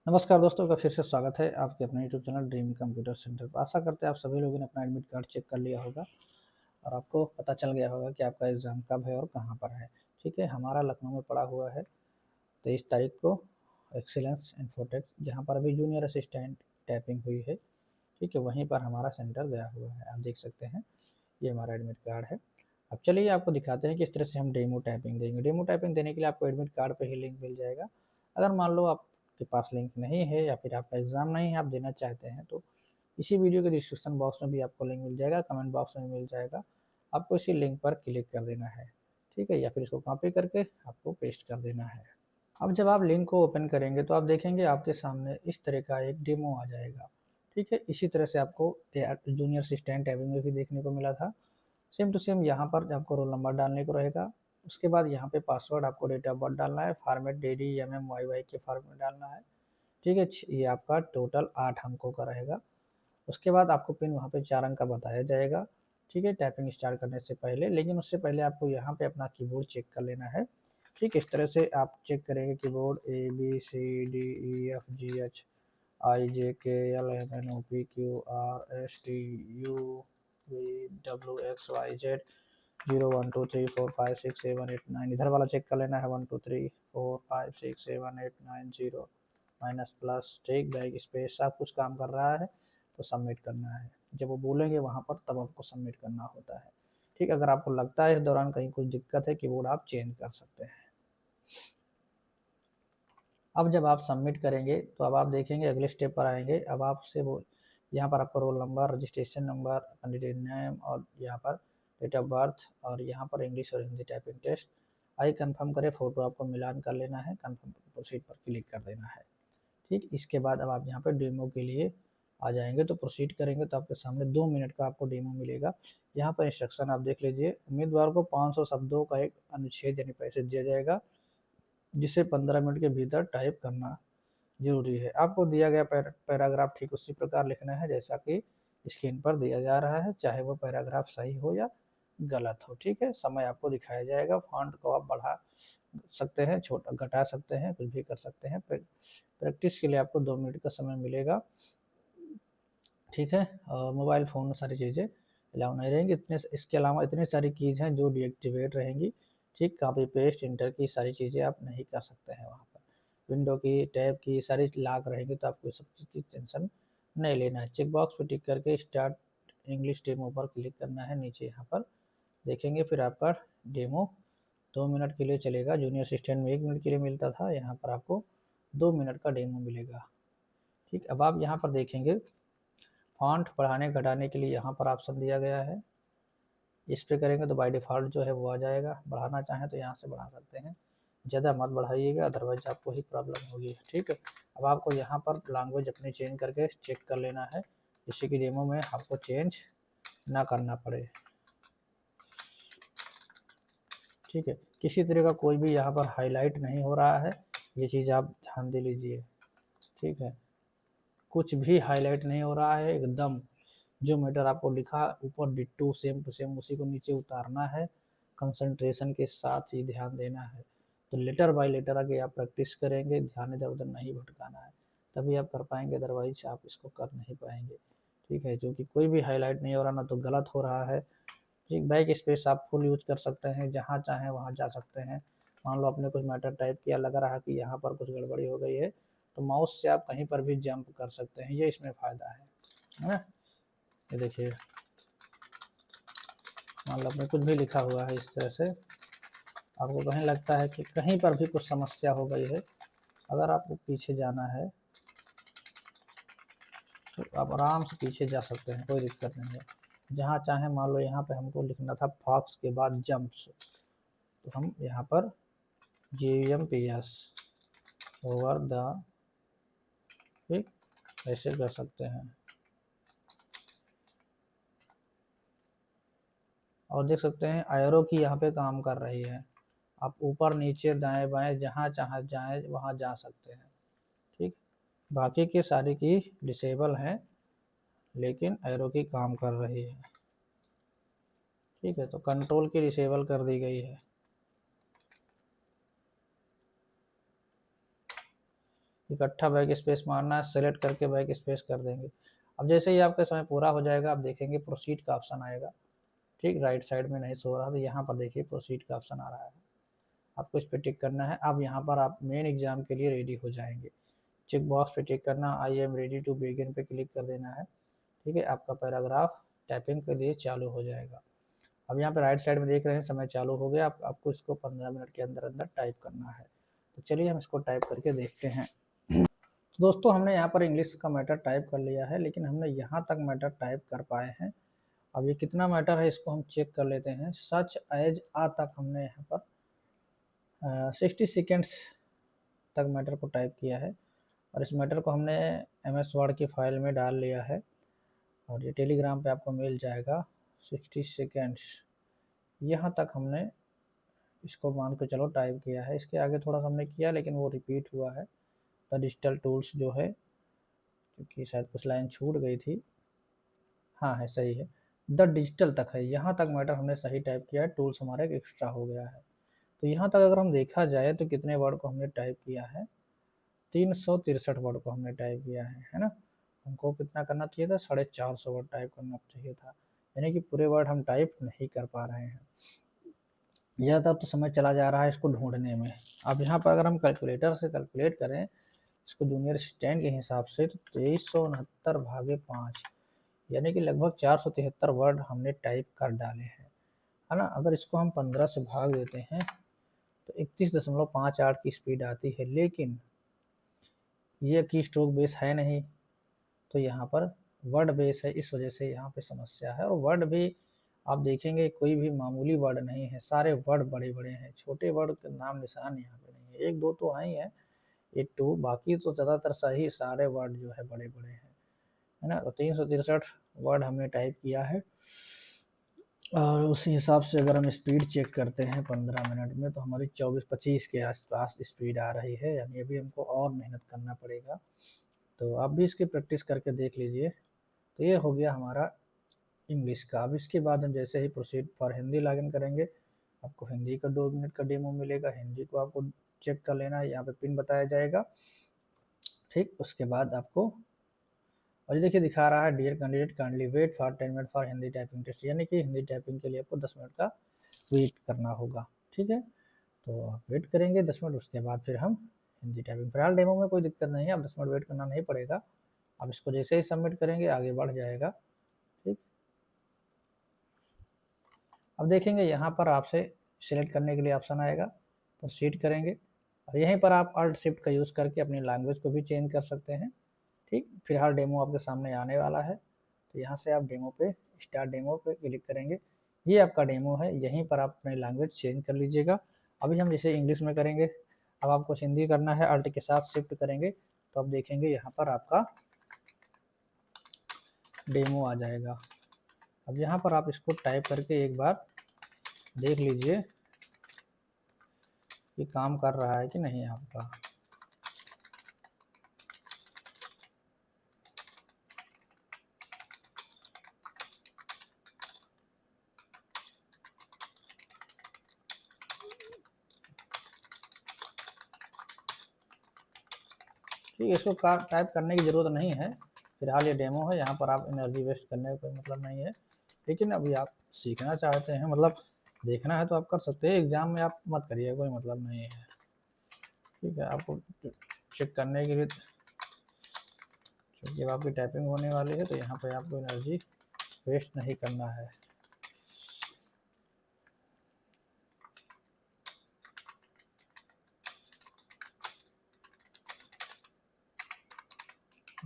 नमस्कार दोस्तों का फिर से स्वागत है आपके अपने YouTube channel dream computer centre पर। आशा करते हैं आप सभी लोगों ने अपना एडमिट कार्ड चेक कर लिया होगा और आपको पता चल गया होगा कि आपका एग्ज़ाम कब है और कहाँ पर है। ठीक है, हमारा लखनऊ में पड़ा हुआ है 23 तारीख को एक्सीलेंस इन्फोटेक, जहाँ पर अभी जूनियर असिस्टेंट टैपिंग हुई है। ठीक है, वहीं पर हमारा सेंटर गया हुआ है, आप देख सकते हैं। ये हमारा एडमिट कार्ड है। अब चलिए आपको दिखाते हैं किस तरह से हम डेमो टाइपिंग देंगे। डेमो टाइपिंग देने के लिए आपको एडमिट कार्ड पे ही लिंक मिल जाएगा। अगर मान लो आपके पास लिंक नहीं है या फिर आपका एग्ज़ाम नहीं है, आप देना चाहते हैं, तो इसी वीडियो के डिस्क्रिप्शन बॉक्स में भी आपको लिंक मिल जाएगा, कमेंट बॉक्स में मिल जाएगा। आपको इसी लिंक पर क्लिक कर देना है, ठीक है, या फिर इसको कॉपी करके आपको पेस्ट कर देना है। अब जब आप लिंक को ओपन करेंगे तो आप देखेंगे आपके सामने इस तरह का एक डेमो आ जाएगा। ठीक है, इसी तरह से आपको जूनियर असिस्टेंट टैबिंग में भी देखने को मिला था। सेम टू सेम यहाँ पर आपको रोल नंबर डालने को रहेगा। उसके बाद यहाँ पे पासवर्ड आपको डेट ऑफ बर्थ डालना है, फॉर्मेट DDMMYY के फॉर्मेट डालना है। ठीक है, ये आपका टोटल 8 अंकों का रहेगा। उसके बाद आपको पिन वहाँ पे 4 अंक का बताया जाएगा। ठीक है, टाइपिंग स्टार्ट करने से पहले, लेकिन उससे पहले आपको यहाँ पे अपना कीबोर्ड चेक कर लेना है। ठीक, इस तरह से आप चेक करेंगे कीबोर्ड ABCDEFGHIJKLMNOPQRSTUV WXYZ 0 1 2 3 4 5 6 7 8 9। इधर वाला चेक कर लेना है 1 2 3 4 5 6 7 8 9 0 माइनस प्लस। ठीक, बैक स्पेस सब कुछ काम कर रहा है तो सबमिट करना है। जब वो बोलेंगे वहाँ पर तब आपको सबमिट करना होता है। ठीक, अगर आपको लगता है इस दौरान कहीं कुछ दिक्कत है, कीबोर्ड आप चेंज कर सकते हैं। अब जब आप सबमिट करेंगे तो अब आप देखेंगे अगले स्टेप पर आएंगे। अब आपसे वो यहाँ पर आपका roll number, registration number, candidate name और यहाँ पर डेट ऑफ बर्थ और यहाँ पर इंग्लिश और Hindi typing test. I confirm करें, फ़ोटो आपको मिलान कर लेना है, कंफर्म प्रोसीड पर क्लिक कर देना है। ठीक, इसके बाद अब आप यहाँ पर डेमो के लिए आ जाएंगे तो प्रोसीड करेंगे तो आपके सामने 2 मिनट का आपको डेमो मिलेगा। यहाँ पर इंस्ट्रक्शन आप देख लीजिए। उम्मीदवार को 500 शब्दों का एक अनुच्छेद यानी पैसेज दिया जाएगा, जिसे 15 मिनट के भीतर टाइप करना जरूरी है। आपको दिया गया पैराग्राफ ठीक उसी प्रकार लिखना है जैसा कि स्क्रीन पर दिया जा रहा है, चाहे वो पैराग्राफ सही हो या गलत हो। ठीक है, समय आपको दिखाया जाएगा। फॉन्ट को आप बढ़ा सकते हैं, छोटा घटा सकते हैं, कुछ भी कर सकते हैं। प्रैक्टिस के लिए आपको 2 मिनट का समय मिलेगा। ठीक है, और मोबाइल फ़ोन में सारी चीज़ें अलाउ नहीं रहेंगी। इसके अलावा इतनी सारी कीज़ हैं जो डीएक्टिवेट रहेंगी। ठीक, कॉपी पेस्ट इंटर की सारी चीज़ें आप नहीं कर सकते हैं वहाँ पर। विंडो की, टैब की सारी लॉक रहेंगी, तो आपको सब चीज़ की टेंशन नहीं लेना है। चेक बॉक्स पर टिक करके स्टार्ट इंग्लिश डेमो पर क्लिक करना है। नीचे यहाँ पर देखेंगे, फिर आपका डेमो 2 मिनट के लिए चलेगा। जूनियर असिस्टेंट में 1 मिनट के लिए मिलता था, यहाँ पर आपको 2 मिनट का डेमो मिलेगा। ठीक, अब आप यहाँ पर देखेंगे फॉन्ट बढ़ाने घटाने के लिए यहाँ पर ऑप्शन दिया गया है। इस पे करेंगे तो बाय डिफ़ॉल्ट जो है वो आ जाएगा। बढ़ाना चाहें तो यहाँ से बढ़ा सकते हैं। ज़्यादा मत बढ़ाइएगा, अदरवाइज़ आपको ही प्रॉब्लम होगी। ठीक है, अब आपको यहाँ पर लैंग्वेज अपनी चेंज करके चेक कर लेना है, जिससे कि डेमो में आपको चेंज ना करना पड़े। ठीक है, किसी तरह का कोई भी यहाँ पर हाईलाइट नहीं हो रहा है, ये चीज़ आप ध्यान दे लीजिए। ठीक है, कुछ भी हाईलाइट नहीं हो रहा है, एकदम जो मैटर आपको लिखा ऊपर डिट्टो सेम टू सेम उसी को नीचे उतारना है। कंसंट्रेशन के साथ ही ध्यान देना है। तो लेटर बाय लेटर आगे आप प्रैक्टिस करेंगे, ध्यान इधर उधर नहीं भटकाना है, तभी आप कर पाएंगे, अदरवाइज आप इसको कर नहीं पाएंगे। ठीक है, जो कि कोई भी हाईलाइट नहीं हो रहा, ना तो गलत हो रहा है। ठीक, बैक स्पेस आप फुल यूज कर सकते हैं, जहाँ चाहें वहाँ जा सकते हैं। मान लो आपने कुछ मैटर टाइप किया, लग रहा है कि यहाँ पर कुछ गड़बड़ी हो गई है, तो माउस से आप कहीं पर भी जंप कर सकते हैं, ये इसमें फ़ायदा है ना। ये देखिए, मान लो आपने कुछ भी लिखा हुआ है, इस तरह से आपको कहीं लगता है कि कहीं पर भी कुछ समस्या हो गई है, अगर आपको पीछे जाना है तो आप आराम से पीछे जा सकते हैं, कोई दिक्कत नहीं है। जहाँ चाहें, मान लो यहाँ पे हमको लिखना था फॉक्स के बाद जंप्स, तो हम यहाँ पर GMPS ओवर द, ठीक, ऐसे कर सकते हैं। और देख सकते हैं एरो की यहाँ पे काम कर रही है, आप ऊपर नीचे दाएं बाएं जहाँ चाहे जाएं वहाँ जा सकते हैं। ठीक, बाकी के सारी की डिसेबल हैं, लेकिन एरो की काम कर रही है। ठीक है, तो कंट्रोल की डिसेबल कर दी गई है। इकट्ठा बैक स्पेस मारना है, सेलेक्ट करके बैक स्पेस कर देंगे। अब जैसे ही आपका समय पूरा हो जाएगा आप देखेंगे प्रोसीड का ऑप्शन आएगा, ठीक, राइट साइड में नहीं सो रहा तो यहाँ पर देखिए प्रोसीड का ऑप्शन आ रहा है, आपको इस पर टिक करना है। अब यहाँ पर आप मेन एग्जाम के लिए रेडी हो जाएंगे। चेक बॉक्स पे टिक करना, I am ready to begin पे क्लिक कर देना है, ठीक है, आपका पैराग्राफ टाइपिंग के लिए चालू हो जाएगा। अब यहाँ पे राइट साइड में देख रहे हैं समय चालू हो गया, आपको इसको 15 मिनट के अंदर अंदर टाइप करना है। तो चलिए हम इसको टाइप करके देखते हैं। तो दोस्तों हमने यहाँ पर इंग्लिश का मैटर टाइप कर लिया है, लेकिन हमने यहाँ तक मैटर टाइप कर पाए हैं। अब ये कितना मैटर है इसको हम चेक कर लेते हैं। सच एज आ तक हमने यहाँ पर 60 सेकेंड्स तक मैटर को टाइप किया है, और इस मैटर को हमने MS वर्ड की फाइल में डाल लिया है, और ये टेलीग्राम पे आपको मिल जाएगा। 60 सेकेंड्स यहाँ तक हमने इसको मान के चलो टाइप किया है। इसके आगे थोड़ा सा हमने किया लेकिन वो रिपीट हुआ है। द डिजिटल टूल्स जो है, क्योंकि शायद कुछ लाइन छूट गई थी, हाँ है सही है, द डिजिटल तक है, यहाँ तक मैटर हमने सही टाइप किया है, टूल्स हमारे एक्स्ट्रा हो गया है। तो यहाँ तक अगर हम देखा जाए तो कितने वर्ड को हमने टाइप किया है, 363 वर्ड को हमने टाइप किया है ना। हमको कितना करना चाहिए था, 450 वर्ड टाइप करना चाहिए था, यानी कि पूरे वर्ड हम टाइप नहीं कर पा रहे हैं। यह तब तो समय चला जा रहा है इसको ढूंढने में। अब यहाँ पर अगर हम कैलकुलेटर से कैलकुलेट करें इसको जूनियर स्टैंड के हिसाब से, तो 2369 भागे 5 यानी कि लगभग 473 वर्ड हमने टाइप कर डाले हैं, है ना। अगर इसको हम 15 से भाग देते हैं तो 31.58 की स्पीड आती है, लेकिन ये की स्ट्रोक बेस है नहीं, तो यहाँ पर वर्ड बेस है, इस वजह से यहाँ पे समस्या है। और वर्ड भी आप देखेंगे कोई भी मामूली वर्ड नहीं है, सारे वर्ड बड़े बड़े हैं, छोटे वर्ड का नाम निशान यहाँ पे नहीं है। एक दो तो हैं ही है, एक टू, बाकी तो ज़्यादातर सही सारे वर्ड जो है बड़े बड़े हैं, है ना। तो 363 वर्ड हमने टाइप किया है, और उसी हिसाब से अगर हम स्पीड चेक करते हैं 15 मिनट में तो हमारी 24-25 के आसपास स्पीड आ रही है, यानी अभी हमको और मेहनत करना पड़ेगा। तो आप भी इसकी प्रैक्टिस करके देख लीजिए। तो ये हो गया हमारा इंग्लिश का। अब इसके बाद हम जैसे ही प्रोसीड फॉर हिंदी लॉगिन करेंगे, आपको हिंदी का 2 मिनट का डेमो मिलेगा, हिंदी को आपको चेक कर लेना है, यहाँ पे पिन बताया जाएगा, ठीक। उसके बाद आपको, और ये देखिए दिखा रहा है dear candidate kindly wait for 10 minute for Hindi typing test, यानी कि हिंदी टाइपिंग के लिए आपको 10 मिनट का वेट करना होगा, ठीक है। तो आप वेट करेंगे 10 मिनट, उसके बाद फिर हम हिंदी टाइपिंग, फिलहाल डेमो में कोई दिक्कत नहीं है, अब 10 मिनट वेट करना नहीं पड़ेगा। अब इसको जैसे ही सबमिट करेंगे आगे बढ़ जाएगा, ठीक। अब देखेंगे यहाँ पर आपसे सिलेक्ट करने के लिए ऑप्शन आएगा, प्रोसीड करेंगे, और यहीं पर आप अल्ट शिफ्ट का यूज़ करके अपनी लैंग्वेज को भी चेंज कर सकते हैं, ठीक। फिलहाल डेमो आपके सामने आने वाला है, तो यहाँ से आप डेमो पे स्टार्ट डेमो पे क्लिक करेंगे, ये आपका डेमो है, यहीं पर आप अपनी लैंग्वेज चेंज कर लीजिएगा। अभी हम जैसे इंग्लिश में करेंगे, अब आपको हिंदी करना है, अल्ट के साथ शिफ्ट करेंगे तो आप देखेंगे यहाँ पर आपका डेमो आ जाएगा। अब यहाँ पर आप इसको टाइप करके एक बार देख लीजिए कि काम कर रहा है कि नहीं आपका। ठीक है, इसको टाइप करने की ज़रूरत नहीं है, फिलहाल ये डेमो है, यहाँ पर आप एनर्जी वेस्ट करने का कोई मतलब नहीं है। लेकिन अभी आप सीखना चाहते हैं, मतलब देखना है तो आप कर सकते हैं, एग्ज़ाम में आप मत करिए, कोई मतलब नहीं है, ठीक है। आपको चेक करने के लिए, जब आपकी टाइपिंग होने वाली है तो यहाँ पर आपको एनर्जी वेस्ट नहीं करना है।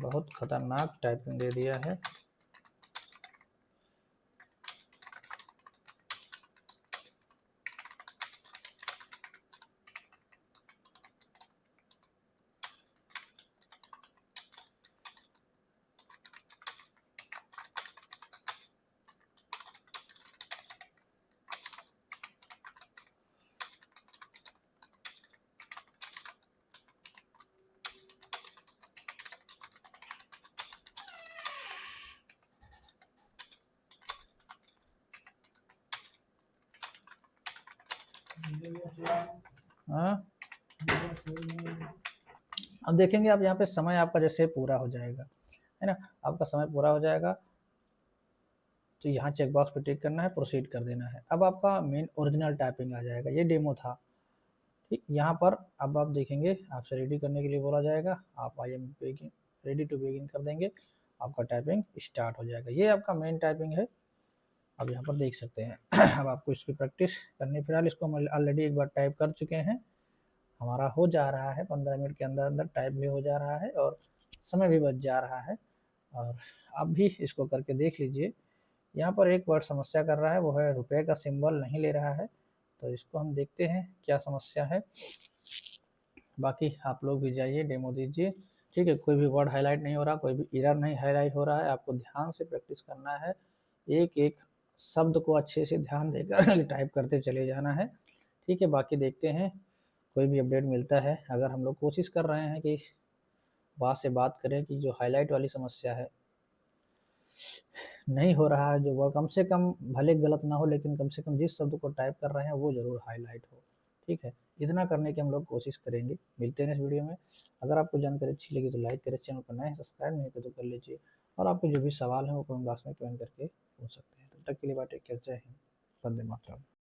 बहुत खतरनाक टाइपिंग दे दिया है। हाँ अब देखेंगे आप यहाँ पे समय आपका जैसे पूरा हो जाएगा, है ना, आपका समय पूरा हो जाएगा तो यहाँ चेक बॉक्स पे टिक करना है, प्रोसीड कर देना है। अब आपका मेन ओरिजिनल टाइपिंग आ जाएगा, ये डेमो था, ठीक। यहाँ पर अब आप देखेंगे आपसे रेडी करने के लिए बोला जाएगा, आप I am ready to begin कर देंगे, आपका टाइपिंग स्टार्ट हो जाएगा। ये आपका मेन टाइपिंग है, अब यहाँ पर देख सकते हैं। अब आपको इसकी प्रैक्टिस करनी, फिलहाल इसको हम ऑलरेडी एक बार टाइप कर चुके हैं, हमारा हो जा रहा है 15 मिनट के अंदर अंदर टाइप भी हो जा रहा है और समय भी बच जा रहा है। और आप भी इसको करके देख लीजिए। यहाँ पर एक वर्ड समस्या कर रहा है, वो है रुपए का सिंबल नहीं ले रहा है, तो इसको हम देखते हैं क्या समस्या है। बाकी आप लोग भी जाइए डेमो दीजिए, ठीक है। कोई भी वर्ड हाईलाइट नहीं हो रहा, कोई भी एरर नहीं हाईलाइट हो रहा है, आपको ध्यान से प्रैक्टिस करना है, एक एक शब्द को अच्छे से ध्यान देकर टाइप करते चले जाना है, ठीक है। बाकी देखते हैं कोई भी अपडेट मिलता है। अगर हम लोग कोशिश कर रहे हैं कि बात से बात करें कि जो हाईलाइट वाली समस्या है नहीं हो रहा है, जो वर्ड कम से कम भले गलत ना हो लेकिन कम से कम जिस शब्द को टाइप कर रहे हैं वो ज़रूर हाईलाइट हो, ठीक है। इतना करने की हम लोग कोशिश करेंगे। मिलते हैं इस वीडियो में। अगर आपको जानकारी अच्छी लगी तो लाइक करें, चैनल पर नए हैं सब्सक्राइब नहीं किया तो कर लीजिए, और आपके जो भी सवाल हैं वो कमेंट बॉक्स में कमेंट करके पूछ सकते हैं। तब तक के लिए बाय टेक केयर, जय हिंद, वंदे मातरम।